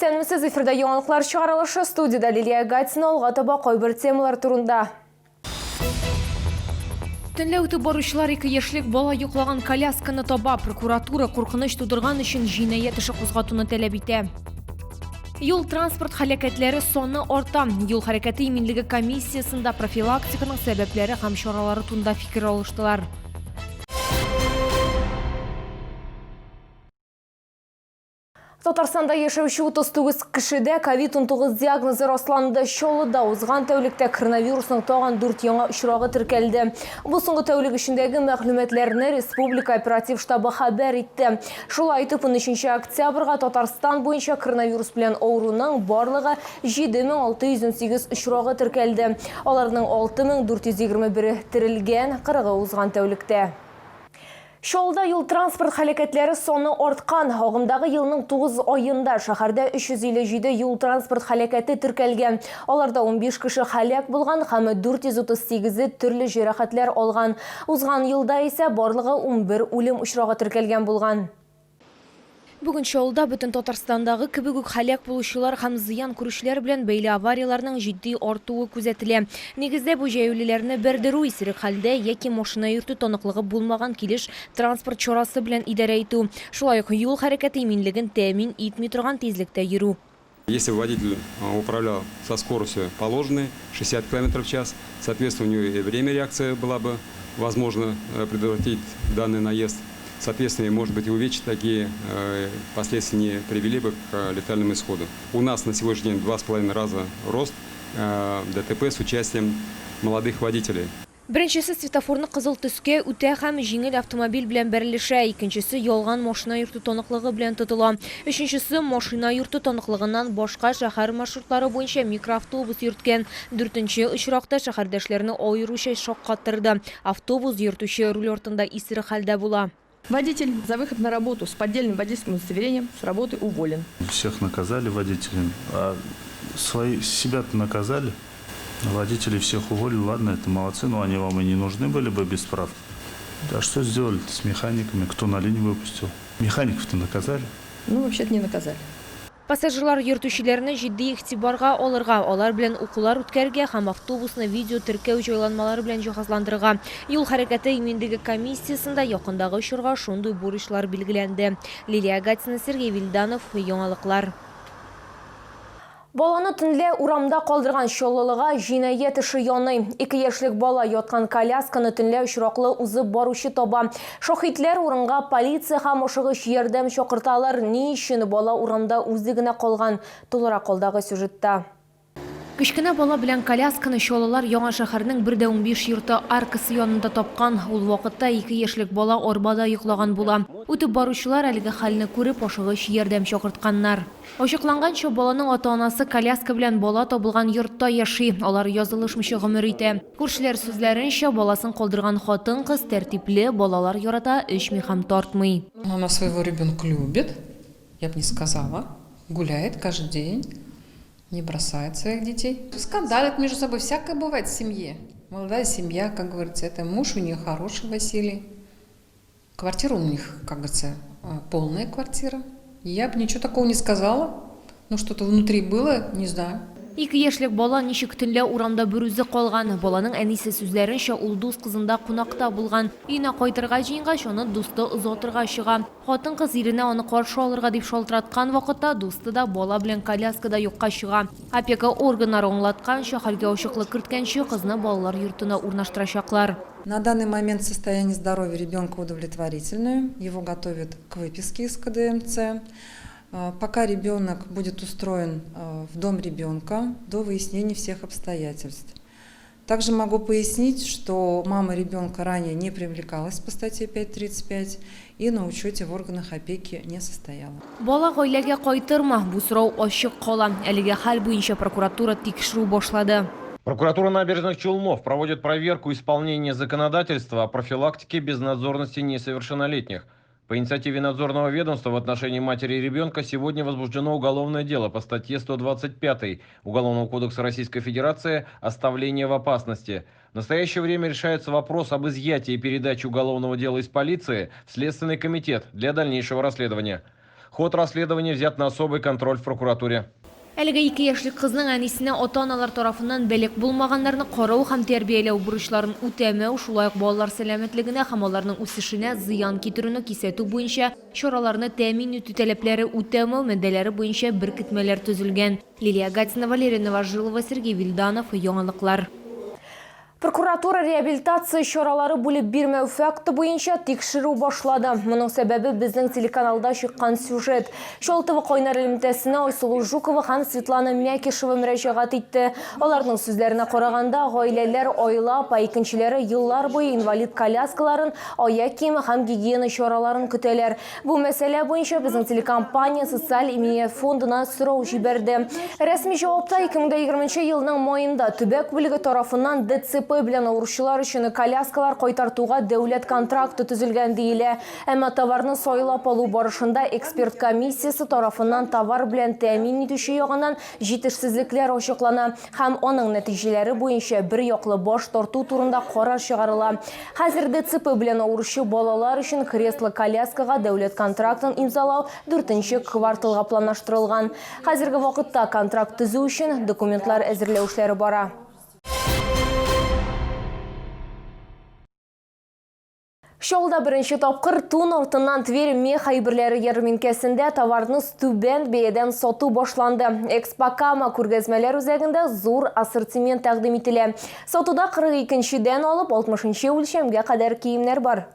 Исәнмесез, эфирда яңалыклар чыгарылышы, студияда Лилия Гатина, алга таба кайбер темалар турында. Төнлә үтеп баручылар 2 яшьлек бала йоклаган колясканы таба, прокуратура куркыныч тудырган өчен җинаять эше кузгатуны таләп итә. Юл транспорт һәлакәтләре саны арта. Юл хәрәкәте иминлеге комиссиясында профилактиканың сәбәпләре һәм чаралары турында фикер алыштылар. Татарстанда яшәүче 39 кешедә COVID-19 диагнозы расланды. Чаллыда узган тәүлектә коронавирусның тагын 4 яңа очрагы теркәлде. Бу соңгы тәүлек эчендәге мәгълүматларны Республика оператив штабы хәбәр итте. Шулай итеп, 13 октябрьгә Татарстан буенча коронавирус белән авыруның барлыгы 7618 очрагы теркәлде. Аларның 6421 терелгән, 40 узган тәүлектә. Шолда юл транспорт һәлакәтләре саны арткан. Агымдагы елның 9 аенда шәһәрдә 357 юл транспорт һәлакәте теркәлгән. Аларда 15 кеше һәлак булган һәм 438 төрле җәрәхәтләр алган. Узган елда исә барлыгы 11 үлем очрагы теркәлгән булган. Бүген Чаллыда бөтен Татарстандагы кебек үк һәлак булучылар һәм зыян күрүчеләр белән бәйле аварияларның җитди артуы күзәтелә. Нигездә бу җәяүлеләрне бердерү исерек хәлдә яки машина йөртү таныклыгы булмаган килеш транспорт чарасы белән идарә итү. Шулай ук юл хәрәкәте иминлеген тәэмин итми торган тизлектә йөрү. Если водитель управлял со скоростью положенной 60 км в час, соответственно, у него и время реакции была бы возможно предотвратить данный наезд. Соответственно, может быть, и увечья такие последствия не привели бы к летальному исходу. У нас на сегодняшний день 2,5 раза рост ДТП с участием молодых водителей. Беренчесе светофорны кызыл төскә үтә һәм җиңел автомобиль белән бәрелешә. Икенчесе ялган машина йөртү таныклыгы белән тотыла. Өченчесе машина йөртү таныклыгыннан башка шәһәр маршрутлары буенча микроавтобус йөрткән. Дүртенче очракта шәһәрдәшләрне аеруча шаккаттырды. Автобус йөртүче руль артында исерек хәлдә була. Водитель за выход на работу с поддельным водительским удостоверением с работы уволен. Всех наказали водителей, а себя-то наказали. Водителей всех уволили, ладно, это молодцы, но они вам и не нужны были бы без прав. А что сделали с механиками? Кто на линию выпустил? Механиков-то наказали? Ну, вообще-то не наказали. Пассажирлар йөртүчеләрне җитди игътибарга алырга, алар белән укулар үткәргә һәм автобусны видео теркәү җайланмалары белән җиһазландырырга. Юл хәрәкәте иминлеге комиссиясында якындагы очырга шундый бурычлар билгеләнде. Лилия Гатина, Сергей Вильданов, яңалыклар. Баланы төнлә урамда калдырган чаллылыга җинаять эше яный. 2 яшьлек бала яткан колясканы төнлә очраклы узып баручы таба. Шаһитлар урынга полиция һәм ашыгыч ярдәм чакырталар. Ни өчен бала урамда үзе генә калган? Тулырак калдагы сюжетта. Кечкенә бала белән колясканы чаллылар Яңа шәһәрнең 1-15 йорты аркасы янында тапкан. Ул вакытта 2 яшьлек бала арбада йоклаган була. Үтеп баручылар әлеге хәлне күреп ашыгыч ярдәм чакыртканнар. Ачыкланганча, баланың ата-анасы коляска белән бала табылган йортта яши. Алар язылышмыйча гомер итә. Күршеләр сүзләренчә, баласын калдырган хатын-кыз тәртипле, балалар ярата, эчми һәм тартмый. Она своего ребенка любит, я бы не сказала, гуляет каждый день. Не бросает своих детей. Скандалят между собой. Всякое бывает в семье. Молодая семья, как говорится, это муж у нее хороший, Василий. Квартира у них, как говорится, полная квартира. Я бы ничего такого не сказала. Но что-то внутри было, не знаю. 2 яшьлек бала ничек төнлә урамда бер үзе калган. Баланың әнисе сүзләренчә, ул дус кызында кунакта булган. Өенә кайтырга җыенгач, аны дусты озатырга чыга. Хатын-кыз иренә аны каршы алырга дип шалтыраткан вакытта, дусты да бала белән коляскада юкка чыга. Опека органнары аңлатканча, хәлгә ачыклык керткәнче, кызны балалар йортына урнаштырачаклар. На данный момент состояние здоровья ребенка удовлетворительное. Его готовят к выписке из КДМЦ. Пока ребенок будет устроен в дом ребенка до выяснения всех обстоятельств. Также могу пояснить, что мама ребенка ранее не привлекалась по статье 5.35 и на учете в органах опеки не состояла. Бала гаиләгә кайтырма, бу сорау ачык кала. Әлегә хәл буенча прокуратура тикшерү башлады. Прокуратура набережных Челнов проводит проверку исполнения законодательства о профилактике безнадзорности несовершеннолетних. По инициативе надзорного ведомства в отношении матери и ребенка сегодня возбуждено уголовное дело по статье 125 Уголовного кодекса Российской Федерации «Оставление в опасности». В настоящее время решается вопрос об изъятии и передаче уголовного дела из полиции в Следственный комитет для дальнейшего расследования. Ход расследования взят на особый контроль в прокуратуре. Әлігі 2 яшьлек кызның әнисіне ата-аналар тарафынан бәлек булмаганнарны карау һәм тәрбияләү бурычларын үтәмәү, шулай ук балалар сәламәтлегенә һәм аларның үсешенә зыян китерүне кисәтү буенча чараларны тәэмин итү таләпләре үтәмәү мәдәләре буенча беркетмәләр төзелгән. Лилия Гатина, Валерия Новожилова, Сергей Вильданов, Яңалыклар. Прокуратура реабилитация чаралары булып бирмәү факты буенча тикшерү башлады. Моның сәбәбе безнең телеканалда чыккан сюжет. Шолтывы кайнар элемтәсенә Айсылу Жукова һәм Светлана Мякишева мөрәҗәгать итте. Аларның сүзләренә караганда, гаиләләр айлап, икенчеләре еллар буе инвалид коляскаларын, аяк киеме һәм гигиена чараларын көтәләр. Бу мәсьәлә буенча безнең телекомпания социаль иминият фондына сорау җибәрде. Рәсми җавапта 2020 елның маенда төбәк бүлеге тарафыннан ДЦП белән авыручылар өчен коляскалар кайтартуга дәүләт контракты төзелгән диелә. Әмма товарны сайлап алу барышында эксперт комиссиясе тарафыннан товар белән тәэмин итүче ягыннан җитешсезлекләр ачыклана һәм аның нәтиҗәләре буенча бер яклы баш тарту турында карар чыгарыла. Хәзер ДЦП белән авыручы балалар өчен кресло-коляскага дәүләт контрактын имзалау 4нче кварталга планлаштырылган. Хәзерге вакытта контракт төзү өчен документлар әзерләү эшләре бара. Шолда беренче тапкыр тун артыннан Тверь мех әйберләре ярминкәсендә товарны түбән бәядән сату башланды. Экспокама күргәзмәләр үзәгендә зур ассортимент тәкъдим ителә. Сатуда 42-дән алып 60-нчы үлчәмгә кадәр киемнәр бар.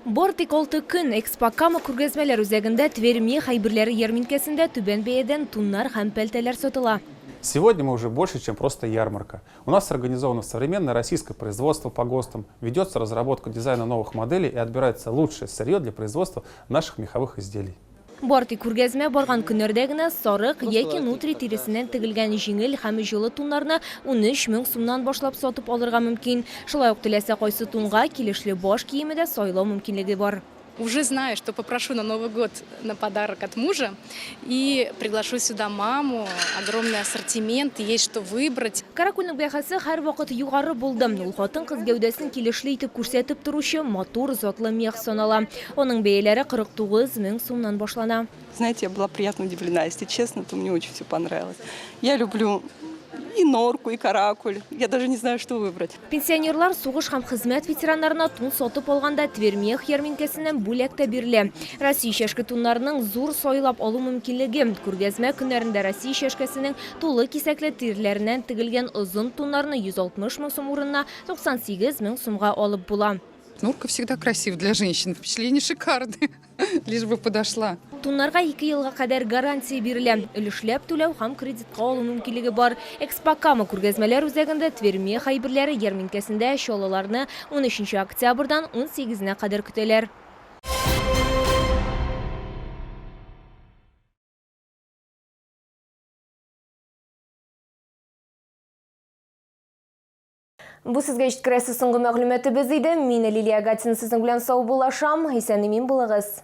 Бортик 6 көн Экспокама күргәзмәләр үзәгендә Тверь мех әйберләре ярминкәсендә түбән бәядән туннар һәм пәлтәләр сатыла. Сегодня мы уже больше, чем просто ярмарка. У нас организовано современное российское производство по ГОСТам, ведется разработка дизайна новых моделей и отбирается лучшее сырье для производства наших меховых изделий. Бортик күргәзмә барган көннәрдә генә сарык яки нутри тиресеннән тегелгән җиңел һәм җылы туннарны 13 мең сумнан башлап сатып алырга мөмкин. Шулай ук теләсә кайсы тунга килешле баш киеме дә сайлау мөмкинлеге бар. Уже знаю, что попрошу на Новый год на подарок от мужа и приглашу сюда маму. Огромный ассортимент, есть что выбрать. Каракульның бәһәсе һәр вакыт югары булды. Ул хатын-кыз гәүдәсен килешле итеп күрсәтеп торучы матур затлы мех санала. Оның бәяләре 49 мең сумнан башлана. Знаете, я была приятно удивлена, если честно, то мне очень все понравилось. Я люблю и норку, и каракуль. Я даже не знаю, что выбрать. Пенсионерлар сугыш һәм хезмәт ветераннарына тун сатып алганда Тверь мех ярминкәсеннән бүләк тә бирелә. Россия шәшке туннарының зур сайлап алу мөмкинлеге. Күргәзмә көннәрендә Россия шәшкәсенең тулы кисәкле тирләреннән тегелгән озын туннарны 160 мең сум урынына 98 мең сумга алып була. Норка всегда красив для женщин. Впечатление шикарное. Лишь бы подошла. Туннарга 2 елга кадәр гарантия бирелә. Өлешләп түләү һәм кредитка алу мөмкинлеге бар. Экспокама күргәзмәләр үзәгендә Тверь мех әйберләре ярминкәсендә чалаларны 13 октябрьдан 18-нә кадәр көтәләр. Бу сезгә җиткерәсе соңгы мәгълүматыбыз иде. Мин Лилия Гатина сезнең белән сау булашам. Исән-имин булыгыз.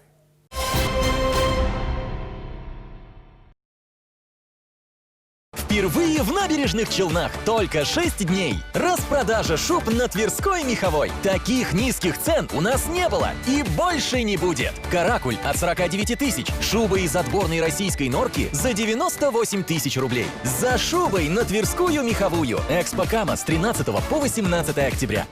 Впервые в Набережных Челнах только 6 дней. Распродажа шуб на Тверской меховой. Таких низких цен у нас не было и больше не будет. Каракуль от 49 тысяч. Шуба из отборной российской норки за 98 тысяч рублей. За шубой на Тверскую меховую. Экспокама с 13 по 18 октября.